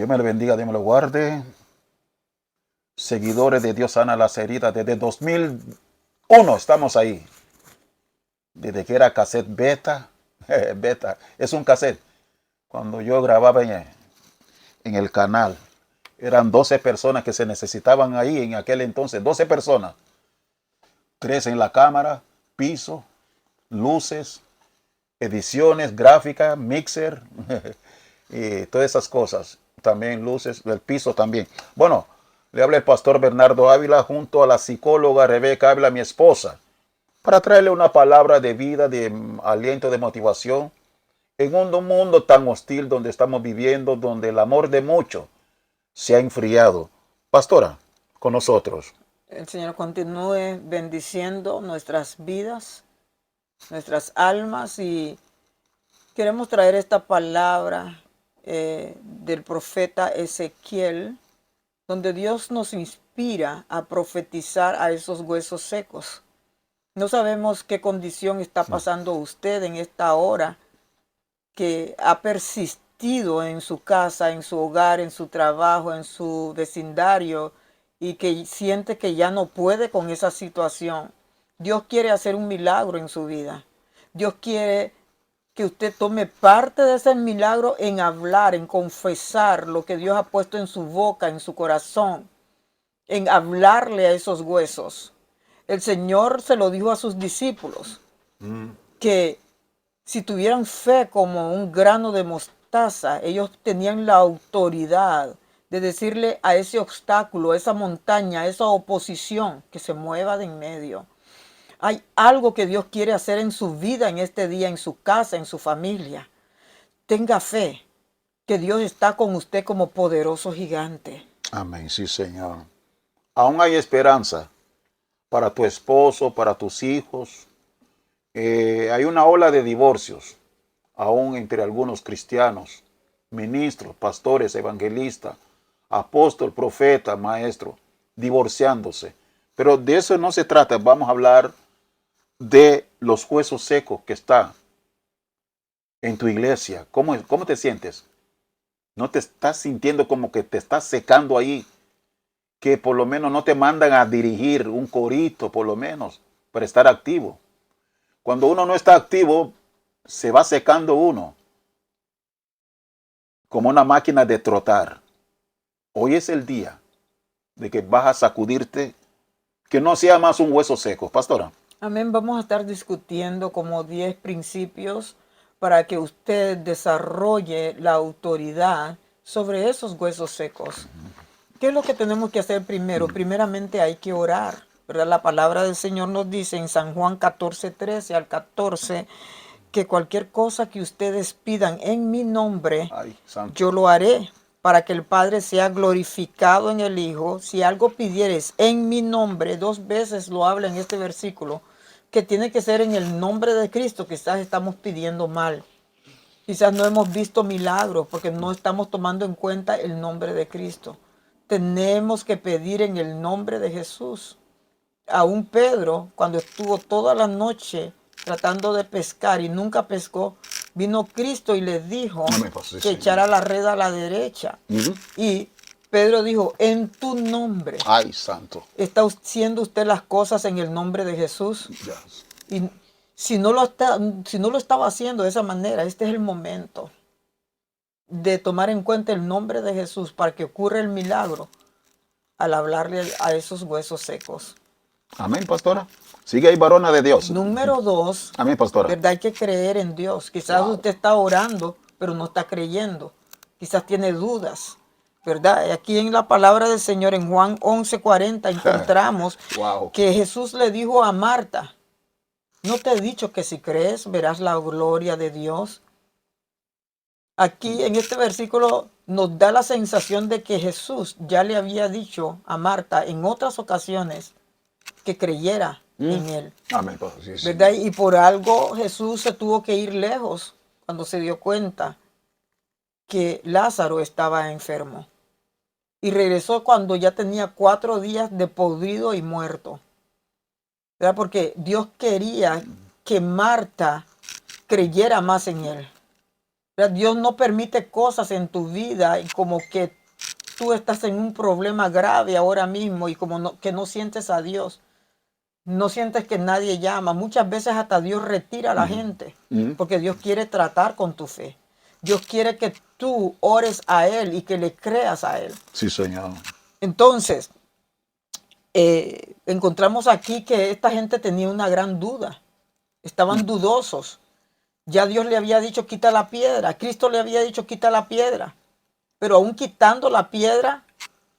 Dios me lo bendiga, Dios me lo guarde. Seguidores de Dios sana las heridas. Desde 2001 estamos ahí. Desde que era cassette beta. Beta. Es un cassette. Cuando yo grababa en el canal, eran 12 personas que se necesitaban ahí en aquel entonces. 12 personas. 3 en la cámara, piso, luces, ediciones, gráfica, mixer, y todas esas cosas. También luces, el piso también. Bueno, le habla el pastor Bernardo Ávila junto a la psicóloga Rebeca Ávila, mi esposa, para traerle una palabra de vida, de aliento, de motivación, en un mundo tan hostil donde estamos viviendo, donde el amor de muchos se ha enfriado. Pastora, con nosotros. El Señor continúe bendiciendo nuestras vidas, nuestras almas, y queremos traer esta palabra del profeta Ezequiel, donde Dios nos inspira a profetizar a esos huesos secos. No sabemos qué condición está pasando usted en esta hora, que ha persistido en su casa, en su hogar, en su trabajo, en su vecindario, y que siente que ya no puede con esa situación. Dios quiere hacer un milagro en su vida. Dios quiere que usted tome parte de ese milagro en hablar, en confesar lo que Dios ha puesto en su boca, en su corazón, en hablarle a esos huesos. El Señor se lo dijo a sus discípulos, que si tuvieran fe como un grano de mostaza, ellos tenían la autoridad de decirle a ese obstáculo, a esa montaña, a esa oposición, que se mueva de en medio. Hay algo que Dios quiere hacer en su vida, en este día, en su casa, en su familia. Tenga fe que Dios está con usted como poderoso gigante. Amén, sí, Señor. Aún hay esperanza para tu esposo, para tus hijos. Hay una ola de divorcios, aún entre algunos cristianos, ministros, pastores, evangelistas, apóstol, profeta, maestro, divorciándose. Pero de eso no se trata. Vamos a hablar de los huesos secos que están en tu iglesia. ¿Cómo te sientes? ¿No te estás sintiendo como que te estás secando ahí? Que por lo menos no te mandan a dirigir un corito, por lo menos, para estar activo. Cuando uno no está activo, se va secando uno, como una máquina de trotar. Hoy es el día de que vas a sacudirte, que no sea más un hueso seco. Pastora. Amén. Vamos a estar discutiendo como 10 principios para que usted desarrolle la autoridad sobre esos huesos secos. ¿Qué es lo que tenemos que hacer primero? Primeramente hay que orar, ¿verdad? La palabra del Señor nos dice en San Juan 14, 13 al 14, que cualquier cosa que ustedes pidan en mi nombre, yo lo haré, para que el Padre sea glorificado en el Hijo. Si algo pidieres en mi nombre, 2 veces lo habla en este versículo, que tiene que ser en el nombre de Cristo. Quizás estamos pidiendo mal. Quizás no hemos visto milagros porque no estamos tomando en cuenta el nombre de Cristo. Tenemos que pedir en el nombre de Jesús. Aún Pedro, cuando estuvo toda la noche tratando de pescar y nunca pescó, vino Cristo y le dijo que echara la red a la derecha. Y Pedro dijo, en tu nombre. Ay, santo. ¿Está haciendo usted las cosas en el nombre de Jesús? Yes. Y si no lo estaba haciendo de esa manera, este es el momento de tomar en cuenta el nombre de Jesús para que ocurra el milagro al hablarle a esos huesos secos. Amén, pastora. Sigue ahí, varona de Dios. Número 2, amén, pastora. ¿verdad? Hay que creer en Dios. Quizás usted está orando, pero no está creyendo. Quizás tiene dudas, ¿verdad? Aquí en la palabra del Señor, en Juan 11:40, encontramos que Jesús le dijo a Marta, ¿no te he dicho que si crees verás la gloria de Dios? Aquí en este versículo nos da la sensación de que Jesús ya le había dicho a Marta en otras ocasiones que creyera en él. Amén, sí, sí. ¿Verdad? Y por algo Jesús se tuvo que ir lejos cuando se dio cuenta que Lázaro estaba enfermo. Y regresó cuando ya tenía 4 días de podrido y muerto. ¿Verdad? Porque Dios quería que Marta creyera más en él. Dios no permite cosas en tu vida y como que tú estás en un problema grave ahora mismo y como que no sientes a Dios, no sientes que nadie llama. Muchas veces hasta Dios retira a la gente porque Dios quiere tratar con tu fe. Dios quiere que tú ores a Él y que le creas a Él. Sí, Señor. Entonces, encontramos aquí que esta gente tenía una gran duda. Estaban dudosos. Ya Dios le había dicho, quita la piedra. Cristo le había dicho, quita la piedra. Pero aún quitando la piedra,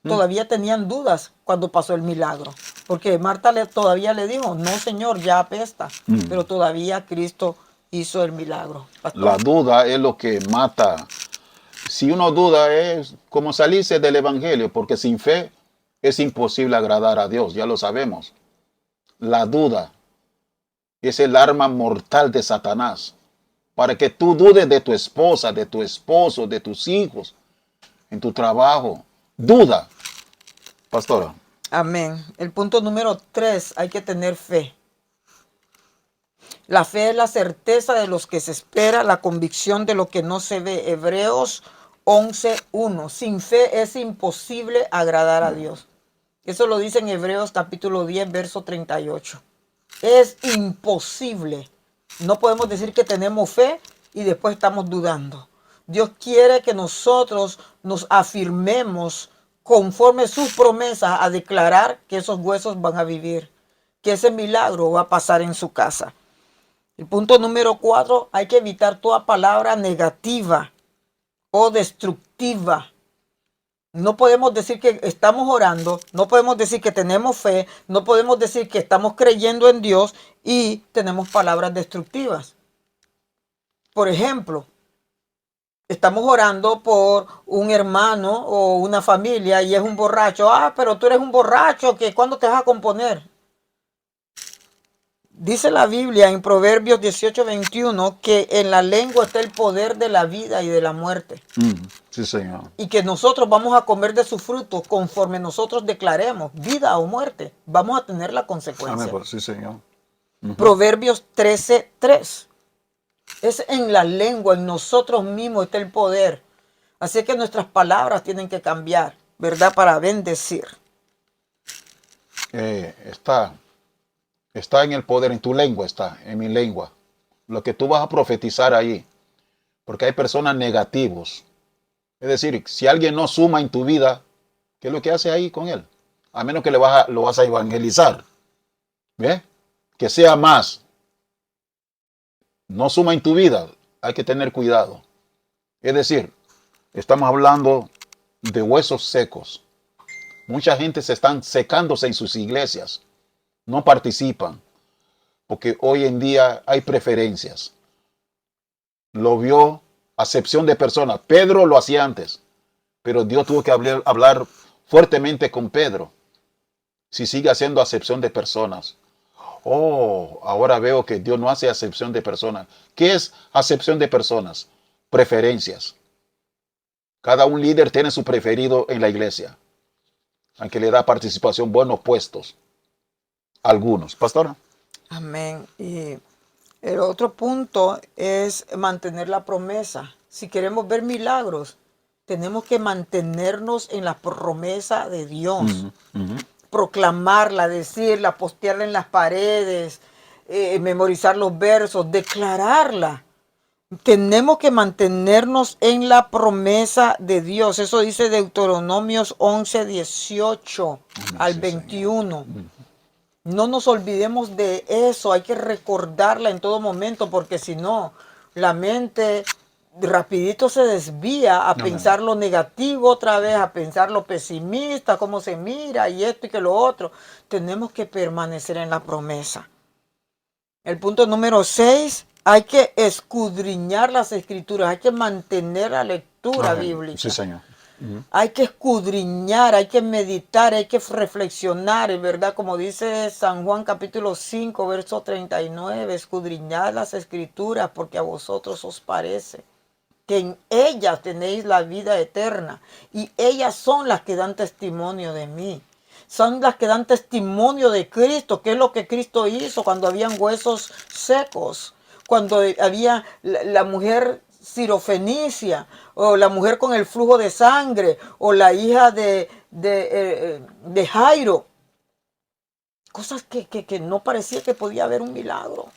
todavía tenían dudas cuando pasó el milagro. Porque Marta todavía le dijo, no, Señor, ya apesta. Pero todavía Cristo hizo el milagro. Pastor. La duda es lo que mata. Si uno duda es como salirse del evangelio, porque sin fe es imposible agradar a Dios, ya lo sabemos. La duda es el arma mortal de Satanás. Para que tú dudes de tu esposa, de tu esposo, de tus hijos, en tu trabajo. Duda. Pastora. Amén. El punto número 3, hay que tener fe. La fe es la certeza de los que se espera, la convicción de lo que no se ve. Hebreos 11:1. Sin fe es imposible agradar a Dios. Eso lo dice en Hebreos capítulo 10, verso 38. Es imposible. No podemos decir que tenemos fe y después estamos dudando. Dios quiere que nosotros nos afirmemos conforme sus promesas a declarar que esos huesos van a vivir, que ese milagro va a pasar en su casa. El punto número 4, hay que evitar toda palabra negativa o destructiva. No podemos decir que estamos orando, no podemos decir que tenemos fe, no podemos decir que estamos creyendo en Dios y tenemos palabras destructivas. Por ejemplo, estamos orando por un hermano o una familia y es un borracho. Ah, pero tú eres un borracho, ¿que cuándo te vas a componer? Dice la Biblia en Proverbios 18:21 que en la lengua está el poder de la vida y de la muerte. Sí, Señor. Y que nosotros vamos a comer de su fruto conforme nosotros declaremos vida o muerte. Vamos a tener la consecuencia. Amén. Sí, Señor. Proverbios 13:3. Es en la lengua, en nosotros mismos está el poder. Así que nuestras palabras tienen que cambiar, ¿verdad? Para bendecir. Está en el poder, en tu lengua está, en mi lengua. Lo que tú vas a profetizar ahí. Porque hay personas negativos. Es decir, si alguien no suma en tu vida, ¿qué es lo que hace ahí con él? A menos que lo vas a evangelizar. ¿Ve? Que sea más. No suma en tu vida. Hay que tener cuidado. Es decir, estamos hablando de huesos secos. Mucha gente se están secándose en sus iglesias. No participan. Porque hoy en día hay preferencias. Lo vio acepción de personas. Pedro lo hacía antes. Pero Dios tuvo que hablar fuertemente con Pedro. Si sigue haciendo acepción de personas. Oh, ahora veo que Dios no hace acepción de personas. ¿Qué es acepción de personas? Preferencias. Cada un líder tiene su preferido en la iglesia. Aunque le da participación, buenos puestos. Algunos. Pastora. Amén. Y el otro punto es mantener la promesa. Si queremos ver milagros, tenemos que mantenernos en la promesa de Dios. Proclamarla, decirla, postearla en las paredes, memorizar los versos, declararla. Tenemos que mantenernos en la promesa de Dios. Eso dice Deuteronomios 11:18 al 21. No nos olvidemos de eso. Hay que recordarla en todo momento, porque si no, la mente rapidito se desvía a pensar lo negativo otra vez, a pensar lo pesimista, cómo se mira y esto y que lo otro. Tenemos que permanecer en la promesa. El punto número 6, hay que escudriñar las escrituras, hay que mantener la lectura bíblica. Sí, Señor. Hay que escudriñar, hay que meditar, hay que reflexionar, ¿verdad? Como dice San Juan capítulo 5, verso 39, escudriñad las escrituras porque a vosotros os parece que en ellas tenéis la vida eterna y ellas son las que dan testimonio de mí. Son las que dan testimonio de Cristo, que es lo que Cristo hizo cuando habían huesos secos, cuando había la mujer Sirofenicia, o la mujer con el flujo de sangre, o la hija de Jairo. Cosas que no parecía que podía haber un milagro.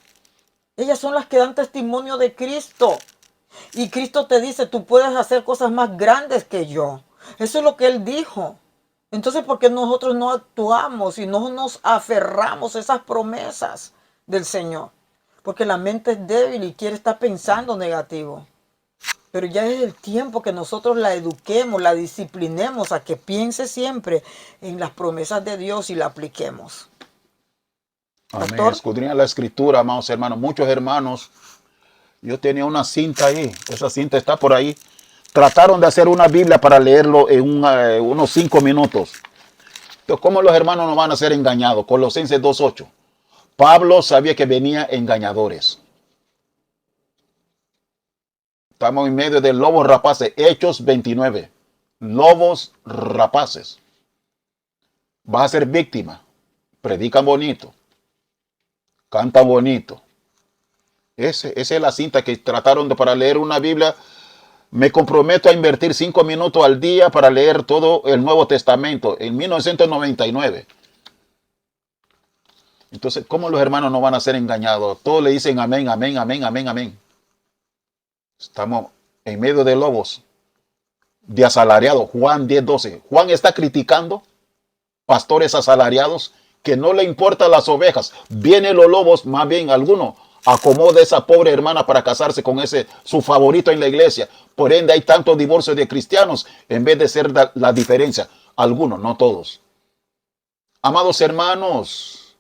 Ellas son las que dan testimonio de Cristo. Y Cristo te dice, tú puedes hacer cosas más grandes que yo. Eso es lo que Él dijo. Entonces, ¿por qué nosotros no actuamos y no nos aferramos a esas promesas del Señor? Porque la mente es débil y quiere estar pensando negativo. Pero ya es el tiempo que nosotros la eduquemos, la disciplinemos a que piense siempre en las promesas de Dios y la apliquemos. Amén. Pastor. Escudriña la escritura, amados hermanos. Muchos hermanos, yo tenía una cinta ahí. Esa cinta está por ahí. Trataron de hacer una Biblia para leerlo en unos 5 minutos. Entonces, ¿cómo los hermanos no van a ser engañados? Colosenses 2:8. Pablo sabía que venía engañadores. Estamos en medio de lobos rapaces. Hechos 29. Lobos rapaces. Vas a ser víctima. Predican bonito. Cantan bonito. Esa es la cinta que trataron de para leer una Biblia. Me comprometo a invertir 5 minutos al día para leer todo el Nuevo Testamento en 1999. Entonces, ¿cómo los hermanos no van a ser engañados? Todos le dicen amén, amén, amén, amén, amén. Estamos en medio de lobos, de asalariados. Juan 10:12. Juan está criticando pastores asalariados que no le importan las ovejas. Vienen los lobos, más bien alguno acomoda a esa pobre hermana para casarse con ese su favorito en la iglesia. Por ende hay tantos divorcios de cristianos en vez de ser la diferencia. Algunos, no todos. Amados hermanos,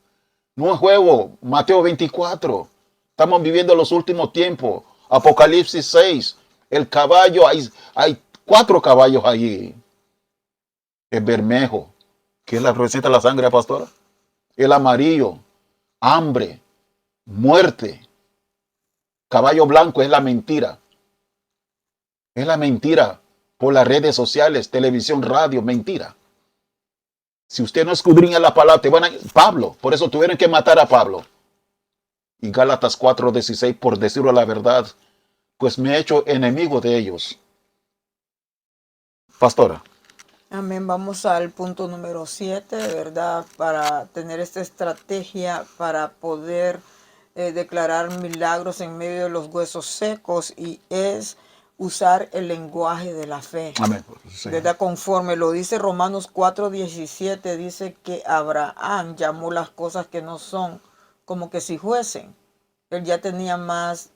no es juego. Mateo 24. Estamos viviendo los últimos tiempos. Apocalipsis 6. El caballo, hay 4 caballos allí. El bermejo, que es la representa la sangre, pastora. El amarillo, hambre, muerte. Caballo blanco es la mentira. Es la mentira por las redes sociales, televisión, radio, mentira. Si usted no escudriña la palabra, te van a... Pablo, por eso tuvieron que matar a Pablo. Y Gálatas 4:16, por decirlo la verdad, pues me he hecho enemigo de ellos. Pastora. Amén. Vamos al punto número 7, ¿verdad? Para tener esta estrategia para poder declarar milagros en medio de los huesos secos, y es usar el lenguaje de la fe. Amén. Sí. ¿Verdad? Conforme lo dice Romanos 4:17, dice que Abraham llamó las cosas que no son como que si fuesen. Él ya tenía más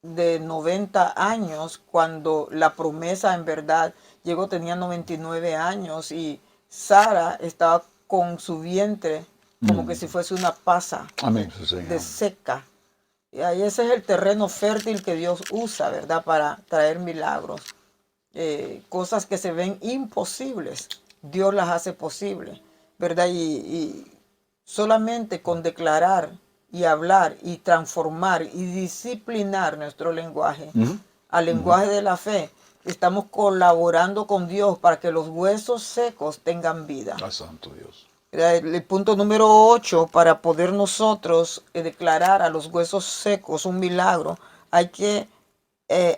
de 90 años cuando la promesa en verdad llegó, tenía 99 años, y Sara estaba con su vientre como que si fuese una pasa. Amén. Sí, de seca. Y ahí ese es el terreno fértil que Dios usa, ¿verdad? Para traer milagros. Cosas que se ven imposibles, Dios las hace posibles, ¿verdad? Y solamente con declarar y hablar y transformar y disciplinar nuestro lenguaje al lenguaje de la fe, estamos colaborando con Dios para que los huesos secos tengan vida. Ay, santo Dios. El punto número 8, para poder nosotros declarar a los huesos secos un milagro, hay que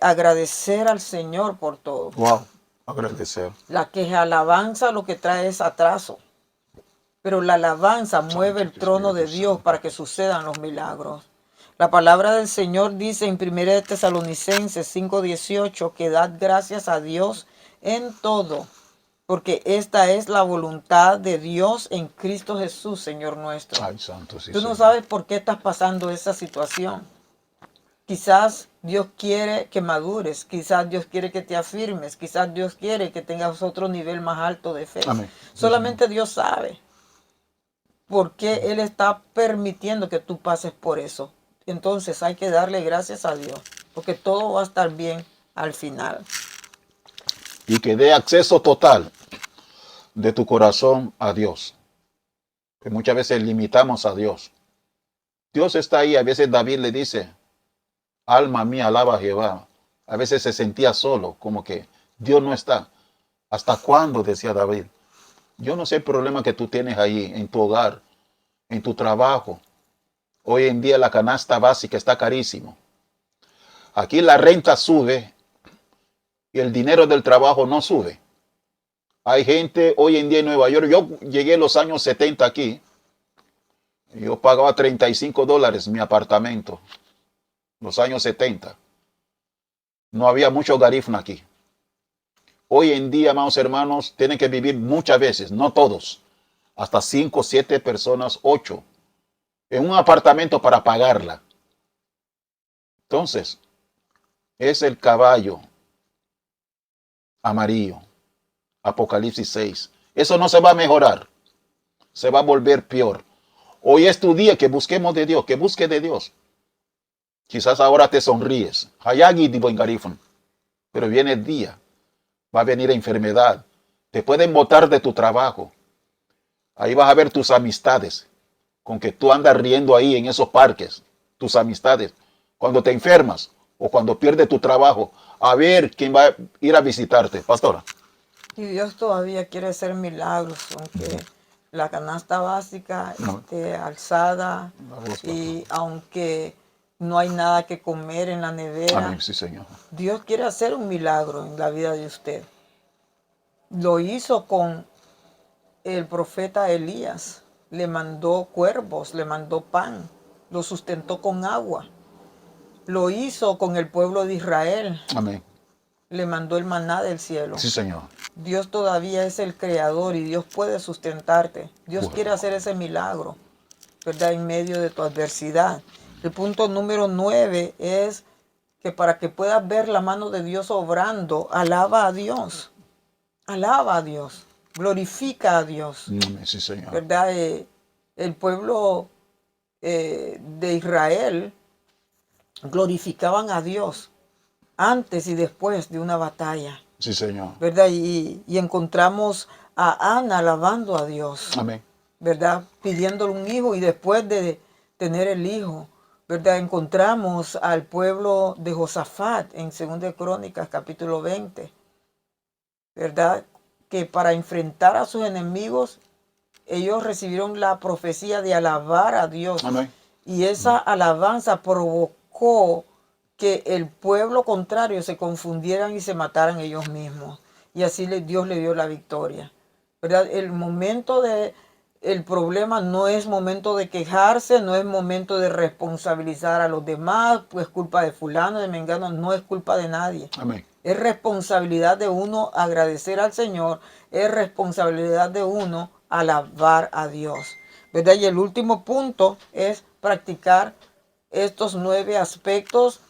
agradecer al Señor por todo. Wow, agradecer. La queja alabanza lo que trae es atraso, pero la alabanza mueve el trono de Dios para que sucedan los milagros. La palabra del Señor dice en 1 Tesalonicenses 5:18 que dad gracias a Dios en todo, porque esta es la voluntad de Dios en Cristo Jesús, Señor nuestro. Ay, santo, sí, Tú no Señor. sabes por qué estás pasando esa situación. Quizás Dios quiere que madures, quizás Dios quiere que te afirmes, quizás Dios quiere que tengas otro nivel más alto de fe. Amén. Solamente Dios sabe por qué Él está permitiendo que tú pases por eso. Entonces hay que darle gracias a Dios, porque todo va a estar bien al final. Y que dé acceso total de tu corazón a Dios. Que muchas veces limitamos a Dios. Dios está ahí. A veces David le dice, alma mía, alaba a Jehová. A veces se sentía solo, como que Dios no está. ¿Hasta cuándo? Decía David. Yo no sé el problema que tú tienes ahí, en tu hogar, en tu trabajo. Hoy en día la canasta básica está carísimo. Aquí la renta sube y el dinero del trabajo no sube. Hay gente hoy en día en Nueva York, yo llegué en los años 70 aquí, yo pagaba $35 mi apartamento, los años 70. No había mucho garífuna aquí. Hoy en día, amados hermanos, tienen que vivir muchas veces, no todos, hasta 5, 7 personas, 8, en un apartamento para pagarla. Entonces, es el caballo amarillo, Apocalipsis 6. Eso no se va a mejorar, se va a volver peor. Hoy es tu día que busquemos de Dios, que busque de Dios. Quizás ahora te sonríes, pero viene el día, va a venir enfermedad, te pueden botar de tu trabajo. Ahí vas a ver tus amistades, con que tú andas riendo ahí en esos parques, tus amistades. Cuando te enfermas o cuando pierdes tu trabajo, a ver quién va a ir a visitarte. Pastora. Y Dios todavía quiere hacer milagros, aunque la canasta básica esté alzada y aunque no hay nada que comer en la nevera. Amén, sí, Señor. Dios quiere hacer un milagro en la vida de usted. Lo hizo con el profeta Elías. Le mandó cuervos, le mandó pan, lo sustentó con agua. Lo hizo con el pueblo de Israel. Amén. Le mandó el maná del cielo. Sí, Señor. Dios todavía es el creador y Dios puede sustentarte. Dios quiere hacer ese milagro, ¿verdad? En medio de tu adversidad. El punto número 9 es que para que puedas ver la mano de Dios obrando, alaba a Dios. Alaba a Dios. Glorifica a Dios. Sí, Señor. ¿Verdad? El pueblo de Israel glorificaban a Dios antes y después de una batalla. Sí, Señor. ¿Verdad? Y encontramos a Ana alabando a Dios. Amén. ¿Verdad? Pidiéndole un hijo y después de tener el hijo, ¿verdad? Encontramos al pueblo de Josafat en 2 Crónicas, capítulo 20. ¿Verdad? Que para enfrentar a sus enemigos, ellos recibieron la profecía de alabar a Dios. Amén. Y esa alabanza provocó que el pueblo contrario se confundieran y se mataran ellos mismos. Y así Dios le dio la victoria. ¿Verdad? El momento el problema no es momento de quejarse, no es momento de responsabilizar a los demás, pues culpa de fulano, de mengano, no es culpa de nadie. Amén. Es responsabilidad de uno agradecer al Señor, es responsabilidad de uno alabar a Dios. ¿Verdad? Y el último punto es practicar estos 9 aspectos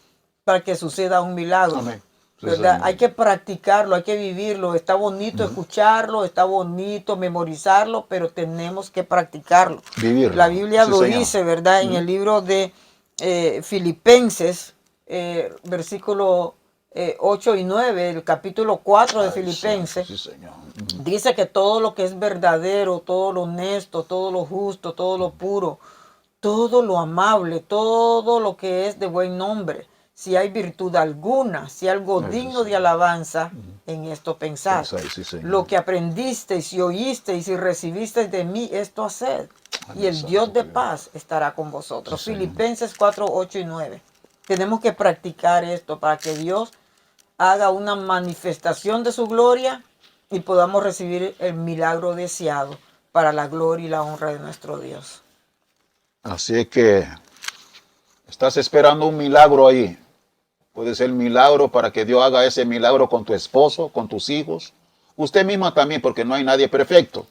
para que suceda un milagro. Amén. Sí, ¿Verdad? Señor. Hay que practicarlo, hay que vivirlo. Está bonito escucharlo, está bonito memorizarlo, pero tenemos que practicarlo. Vivirlo. La Biblia Sí, lo Señor. dice, ¿verdad? En el libro de Filipenses, versículo 8 y 9, el capítulo 4 de Filipenses, Sí, Señor. dice que todo lo que es verdadero, todo lo honesto, todo lo justo, todo lo puro, todo lo amable, todo lo que es de buen nombre, si hay virtud alguna, si algo digno de alabanza, en esto pensad. Sí, Señor. Lo que aprendisteis y oísteis y recibisteis de mí, esto haced. Y el Santo Dios de Dios. paz estará con vosotros. Sí, Señor. Filipenses 4, 8 y 9. Tenemos que practicar esto para que Dios haga una manifestación de su gloria y podamos recibir el milagro deseado para la gloria y la honra de nuestro Dios. Así es que estás esperando un milagro ahí. Puede ser milagro para que Dios haga ese milagro con tu esposo, con tus hijos. Usted misma también, porque no hay nadie perfecto.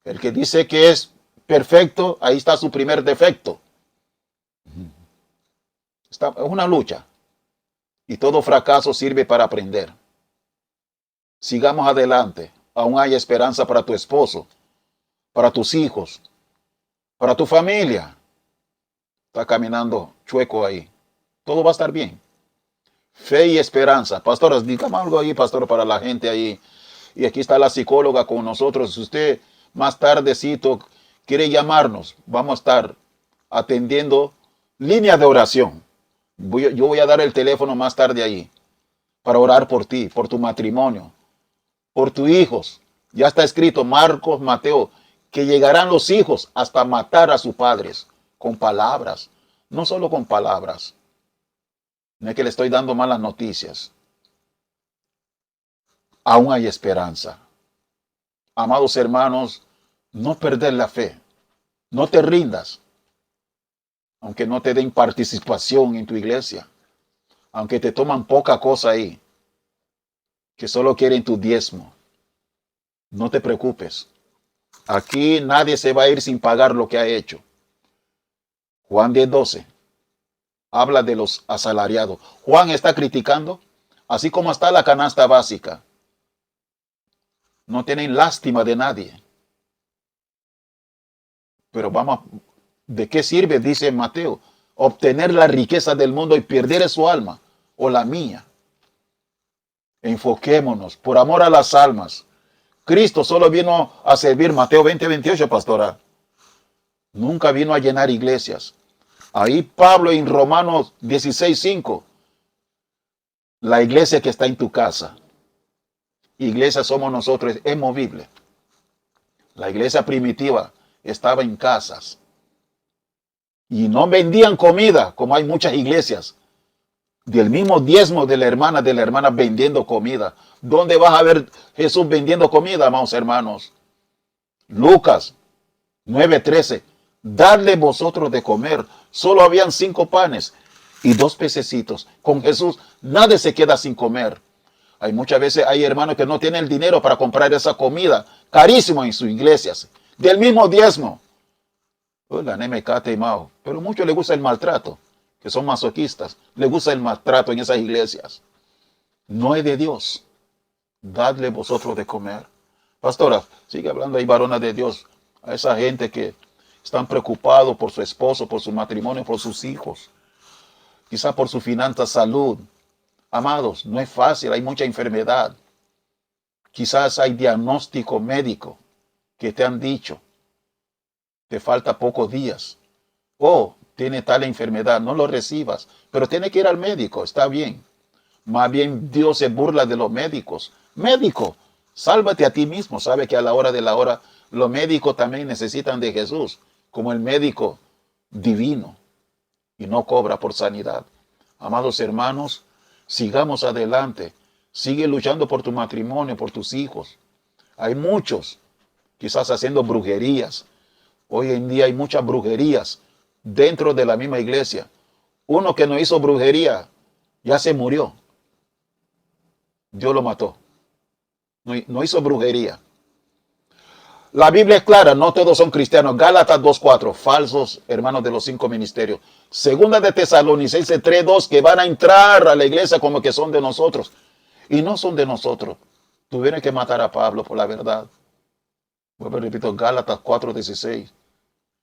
El que dice que es perfecto, ahí está su primer defecto. Es una lucha. Y todo fracaso sirve para aprender. Sigamos adelante. Aún hay esperanza para tu esposo, para tus hijos, para tu familia. Está caminando chueco ahí. Todo va a estar bien. Fe y esperanza. Pastoras, dígame algo ahí, pastor, para la gente ahí. Y aquí está la psicóloga con nosotros. Si usted más tardecito quiere llamarnos, vamos a estar atendiendo línea de oración. Yo voy a dar el teléfono más tarde ahí para orar por ti, por tu matrimonio, por tus hijos. Ya está escrito Marcos, Mateo, que llegarán los hijos hasta matar a sus padres con palabras. No solo con palabras. No es que le estoy dando malas noticias. aún hay esperanza. Amados hermanos, no perder la fe. No te rindas, aunque no te den participación en tu iglesia, aunque te toman poca cosa ahí, que solo quieren tu diezmo. No te preocupes. Aquí nadie se va a ir sin pagar lo que ha hecho. Juan 10:12 habla de los asalariados. Juan está criticando, así como está la canasta básica. No tienen lástima de nadie. Pero vamos, ¿de qué sirve? Dice Mateo, obtener la riqueza del mundo y perder su alma o la mía. Enfoquémonos por amor a las almas. Cristo solo vino a servir, Mateo 20:28, pastora. Nunca vino a llenar iglesias. Ahí Pablo en Romanos 16:5, la iglesia que está en tu casa. Iglesia somos nosotros, es movible. La iglesia primitiva estaba en casas. Y no vendían comida, como hay muchas iglesias. Del mismo diezmo de la hermana vendiendo comida. ¿Dónde vas a ver Jesús vendiendo comida, amados hermanos? Lucas 9:13. Dadle vosotros de comer. Solo habían 5 panes y 2 pececitos. Con Jesús nadie se queda sin comer. Hay muchas veces, hay hermanos que no tienen el dinero para comprar esa comida carísima en sus iglesias. Del mismo diezmo. Hola, pero a muchos les gusta el maltrato, que son masoquistas. Les gusta el maltrato en esas iglesias. No es de Dios. Dadle vosotros de comer. Pastora, sigue hablando ahí, varona de Dios, a esa gente que están preocupados por su esposo, por su matrimonio, por sus hijos, quizá por su finanza, salud. Amados, no es fácil, hay mucha enfermedad. Quizás hay diagnóstico médico que te han dicho, te falta pocos días. Oh, tiene tal enfermedad, no lo recibas, pero tiene que ir al médico, está bien. Más bien Dios se burla de los médicos. Médico, sálvate a ti mismo. Sabe que a la hora de la hora los médicos también necesitan de Jesús, como el médico divino, y no cobra por sanidad. Amados hermanos, sigamos adelante. Sigue luchando por tu matrimonio, por tus hijos. Hay muchos, quizás haciendo brujerías. Hoy en día hay muchas brujerías dentro de la misma iglesia. Uno que no hizo brujería ya se murió. Dios lo mató. No hizo brujería. La Biblia es clara, no todos son cristianos. Gálatas 2:4, falsos hermanos de los 5 ministerios. Segunda de Tesalonicenses 3:2, que van a entrar a la iglesia como que son de nosotros. Y no son de nosotros. Tuvieron que matar a Pablo por la verdad. Vuelvo y repito, Gálatas 4:16.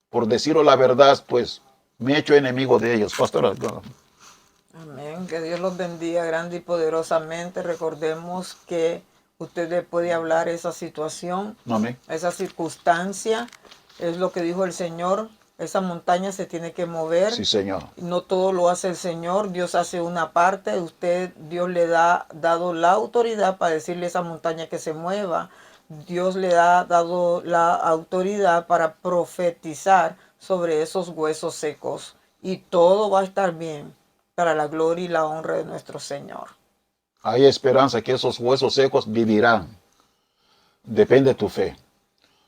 Por decirlo la verdad, pues me he hecho enemigo de ellos. Pastor. Amén. Que Dios los bendiga grande y poderosamente. Recordemos que usted le puede hablar esa situación, Amén. esa circunstancia. Es lo que dijo el Señor. Esa montaña se tiene que mover. Sí, Señor. No todo lo hace el Señor. Dios hace una parte. Dios le ha dado la autoridad para decirle a esa montaña que se mueva. Dios le ha dado la autoridad para profetizar sobre esos huesos secos. Y todo va a estar bien para la gloria y la honra de nuestro Señor. Hay esperanza que esos huesos secos vivirán. Depende de tu fe.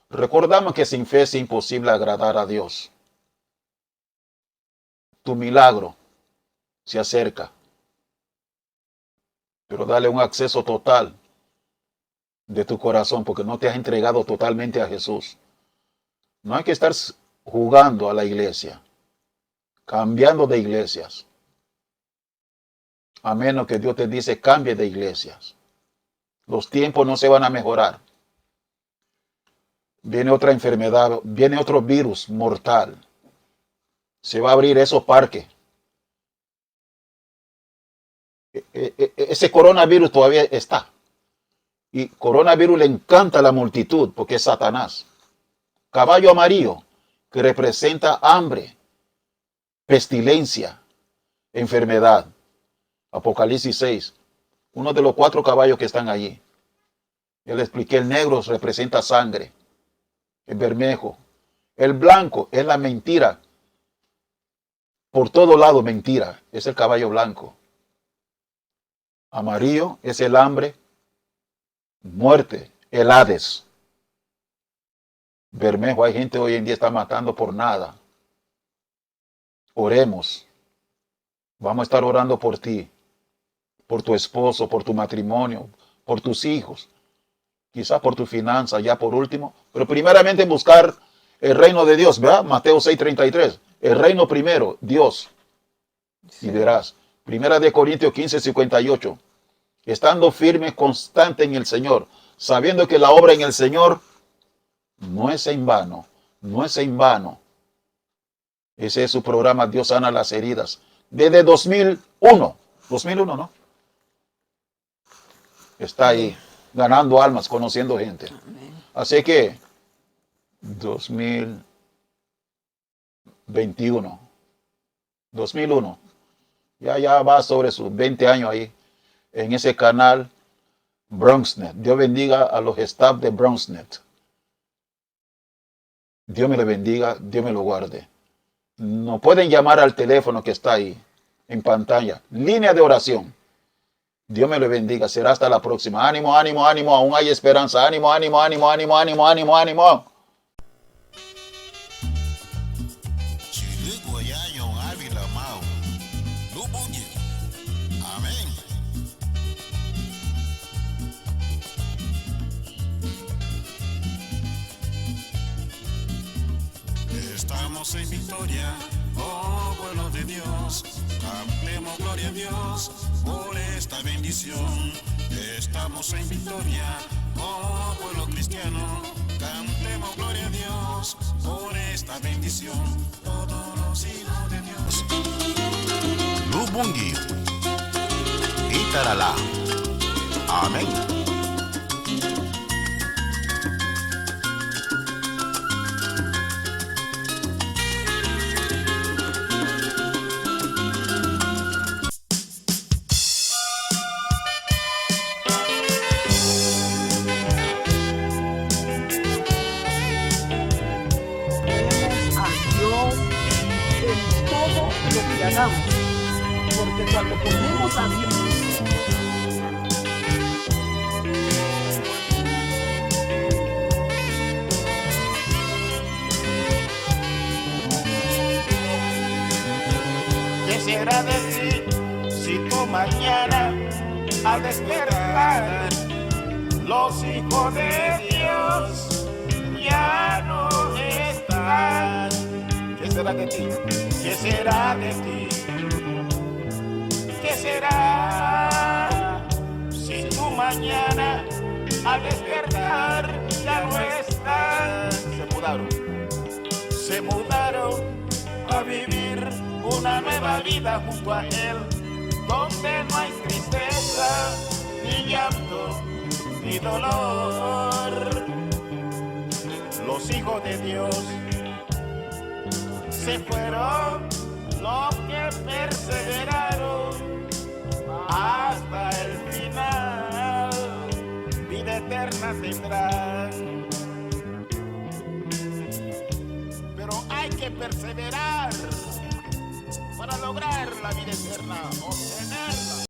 Recordamos que sin fe es imposible agradar a Dios. Tu milagro se acerca. Pero dale un acceso total de tu corazón porque no te has entregado totalmente a Jesús. No hay que estar jugando a la iglesia, cambiando de iglesias. A menos que Dios te dice cambie de iglesias. Los tiempos no se van a mejorar. Viene otra enfermedad, viene otro virus mortal. Se va a abrir esos parques. Ese coronavirus todavía está. Y coronavirus le encanta a la multitud porque es Satanás. Caballo amarillo que representa hambre, pestilencia, enfermedad. Apocalipsis 6. Uno de los 4 caballos que están allí. Yo le expliqué, el negro representa sangre. El bermejo. El blanco es la mentira. Por todo lado mentira. Es el caballo blanco. Amarillo es el hambre. muerte, el Hades. Bermejo, hay gente hoy en día está matando por nada. Oremos. Vamos a estar orando por ti, por tu esposo, por tu matrimonio, por tus hijos, quizás por tu finanza, ya por último, pero primeramente buscar el reino de Dios, ¿verdad? Mateo 6:33, el reino primero, Dios, Sí. y verás. Primera de Corintios 15:58, estando firme, constante en el Señor, sabiendo que la obra en el Señor no es en vano, no es en vano. Ese es su programa, Dios sana las heridas. Desde 2001, ¿no? Está ahí, ganando almas, conociendo gente. Amén. Así que 2001, ya va sobre sus 20 años ahí, en ese canal BronxNet. Dios bendiga a los staff de BronxNet. Dios me lo bendiga, Dios me lo guarde. No pueden llamar al teléfono que está ahí en pantalla. Línea de oración. Dios me lo bendiga. Será hasta la próxima. Ánimo, ánimo, ánimo. Aún hay esperanza. Ánimo, ánimo, ánimo, ánimo, ánimo, ánimo, ánimo. Amén. Estamos en victoria, oh pueblo de Dios, cantemos gloria a Dios por esta bendición. Estamos en victoria, oh pueblo cristiano, cantemos gloria a Dios por esta bendición. Todos los hijos de Dios. Lubungi, Itarala. Amén. Porque cuando ponemos a Dios, ¿Qué será de ti si tú mañana al despertar los hijos de Dios ya no están? ¿Qué será de ti? ¿Qué será de ti? ¿Qué será si tú mañana al despertar ya no están? Se mudaron a vivir una nueva vida junto a Él, donde no hay tristeza, ni llanto, ni dolor. Los hijos de Dios se fueron, los que perseveraron hasta el final, vida eterna tendrán. Pero hay que perseverar para lograr la vida eterna, obtenerla.